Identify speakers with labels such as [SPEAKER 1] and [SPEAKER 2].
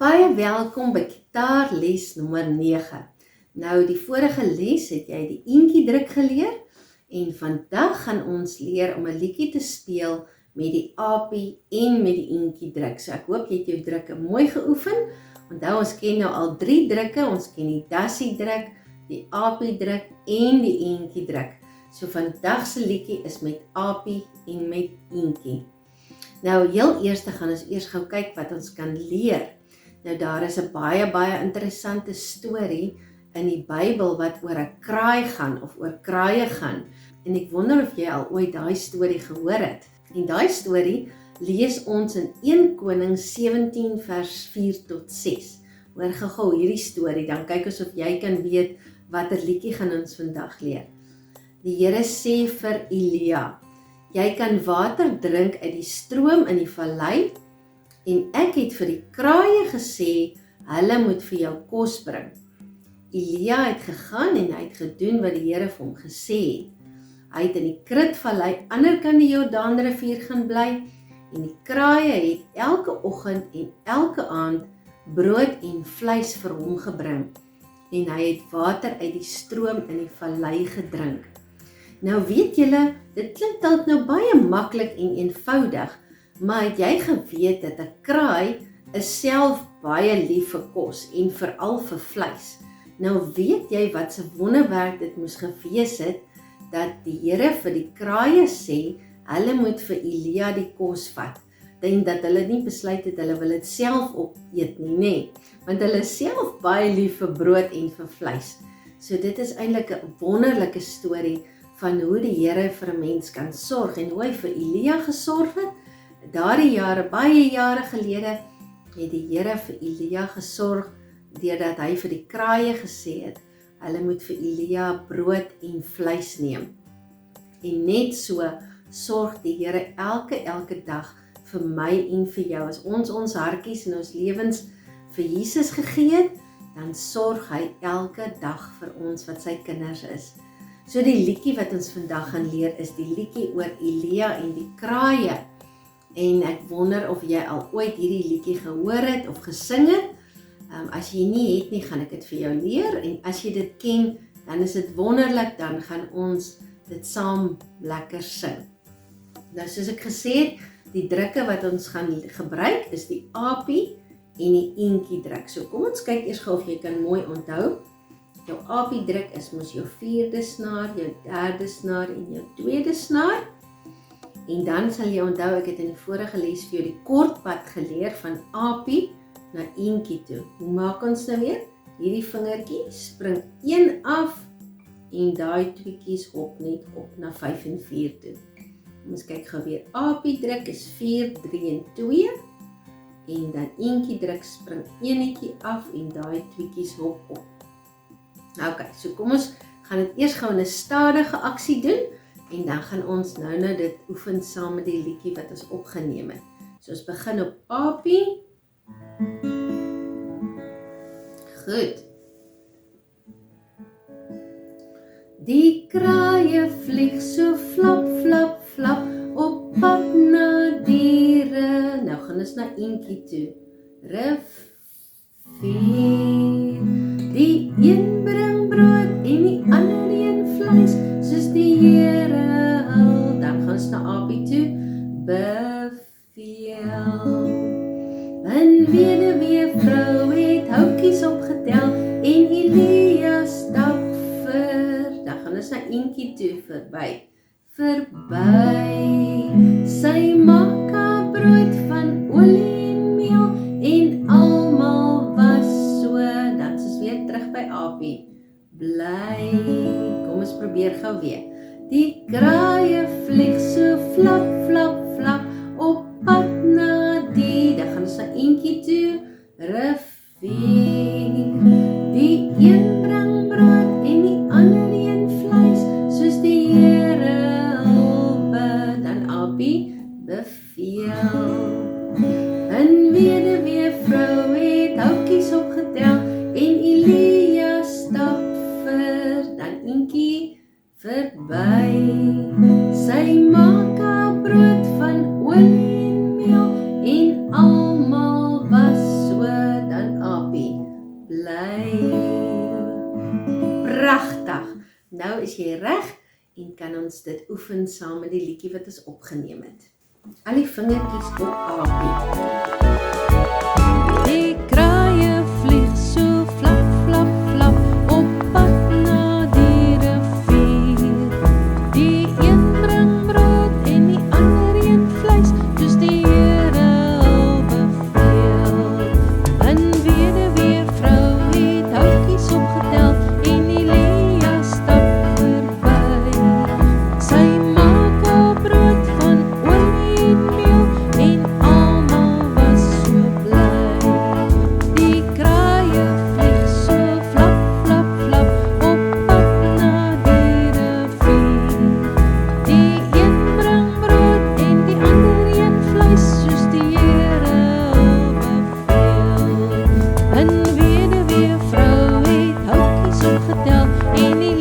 [SPEAKER 1] Baie welkom by gitaarles nommer 9. Nou die vorige les het jy die enkiedruk geleer en vandag gaan ons leer om 'n liedjie te speel met die apie en met die enkiedruk. So ek hoop jy het jou drukke mooi geoefen. Onthou ons ken nou al 3 drukke, ons ken die dassie druk, die apie druk en die enkiedruk. So vandag se liedjie is met apie en met enkie. Nou heel eers gaan ons eers gou kyk wat ons kan leer. Nou daar is 'n baie interessante storie in die Bybel wat oor 'n kraai gaan of oor kraaie gaan. En ek wonder of jy al ooit daai storie gehoor het. En daai storie lees ons in 1 Konings 17 vers 4 tot 6. Hoor gou hierdie storie, dan kyk ons of jy kan weet watter liedjie gaan ons vandag leer. Die Here sê vir Elia: "Jy kan water drink uit die stroom in die vallei, en ek het vir die kraaie gesê, hulle moet vir jou kos bring." Elia het gegaan en hy het gedoen wat die Here vir hom gesê het. Hy het in die Kritvallei aanderkant die Jordaanrivier gaan bly, en die kraaie het elke oggend en elke aand brood en vleis vir hom gebring, en hy het water uit die stroom in die vallei gedrink. Nou weet julle, dit klink dalk nou baie maklik en eenvoudig, maar het jy geweet dat 'n kraai is self baie lief vir kos en veral vir vleis? Nou weet jy wat se wonderwerk dit moes gewees het, dat die Here vir die kraaie sê, hulle moet vir Elia die kos vat, en dat hulle nie besluit het, hulle wil dit self opeet nie, want hulle is self baie lief vir brood en vir vleis. So dit is eintlik 'n wonderlike storie van hoe die Here vir 'n mens kan sorg, en hoe hy vir Elia gesorg het. Daardie jare, baie jare gelede, het die Here vir Elia gesorg, deurdat hy vir die kraaie gesê het, hulle moet vir Elia brood en vleis neem. En net so sorg die Here elke dag vir my en vir jou. As ons hartjies en ons lewens vir Jesus gegee het, dan sorg hy elke dag vir ons wat sy kinders is. So die liedjie wat ons vandag gaan leer is die liedjie oor Elia en die kraaie. En ek wonder of jy al ooit hierdie liedjie gehoor het of gesing het. As jy nie het nie, gaan ek dit vir jou leer. En as jy dit ken, dan is dit wonderlik, dan gaan ons dit saam lekker sing. Nou soos ek gesê het, die drukke wat ons gaan gebruik is die apie en die enkiedruk. So kom ons kyk eers gou of jy kan mooi onthou. Jou apie druk is mos jou 4de snaar, jou 3de snaar en jou 2de snaar. En dan sal jy onthou, ek het in die vorige les vir jou die kort pad geleer van apie na enkie toe. Hoe maak ons nou weer? Hierdie vingertjie spring 1 af en daai tweetjies hop net op na 5 en 4 toe. Ons kyk gou weer. Apie druk is 4, 3 en 2 en dan enkie druk spring 1 netjie af en daai tweetjies hop op. Ok, so kom ons gaan dit eers gou in 'n stadige aksie doen en dan gaan ons nou dit oefen saam met die liedjie wat ons opgeneem het. So ons begin op apie. Goed. Die kraaie vlieg so flap, flap, flap op pad na diere. Nou gaan ons na enkie toe. Rivier. Die een bring brood en die ander een vleis, soos die Here wil. Dan gaan ons na apie toe. Beveel. 'n weduwee vrou het houtjies opgetel en Elia stap dan gaan ons na enkie toe verby. Sy maak haar brood van olie en meel en almal was so. Dan is ons weer terug by apie. Bly. Kom ons probeer gou weer. Die kraaie vlieg so flap, flap, flap op pad na die. Dan gaan ons na enkie toe. Rivier. Die een bring brood en die ander een vleis, soos die Here wil. Dan apie. Beveel. 'n weduwee vrou het houtjies opgetel en Elia stap dan enkie verby. Sy maak haar brood van olie en meel en almal was so. Dan Nou is jy reg en kan ons dit oefen saam met die liedjie wat ons opgeneem het. Al die vingertjies op A.
[SPEAKER 2] Die kraaie vlieg so flap, flap, flap op pad na die rivier. Die een bring brood en die ander een vleis, soos die Here al beveel. Een weduweevrou het houtjies opgetel en die Lea stap verby. Sy maak haar brood van olie en meel en almal was so bly. Die kraaie vlieg so flap, flap, flap op pad na die rivier. Die een bring brood en die ander een vleis, soos die Here al beveel. Een weduweevrou het houtjies opgetel en die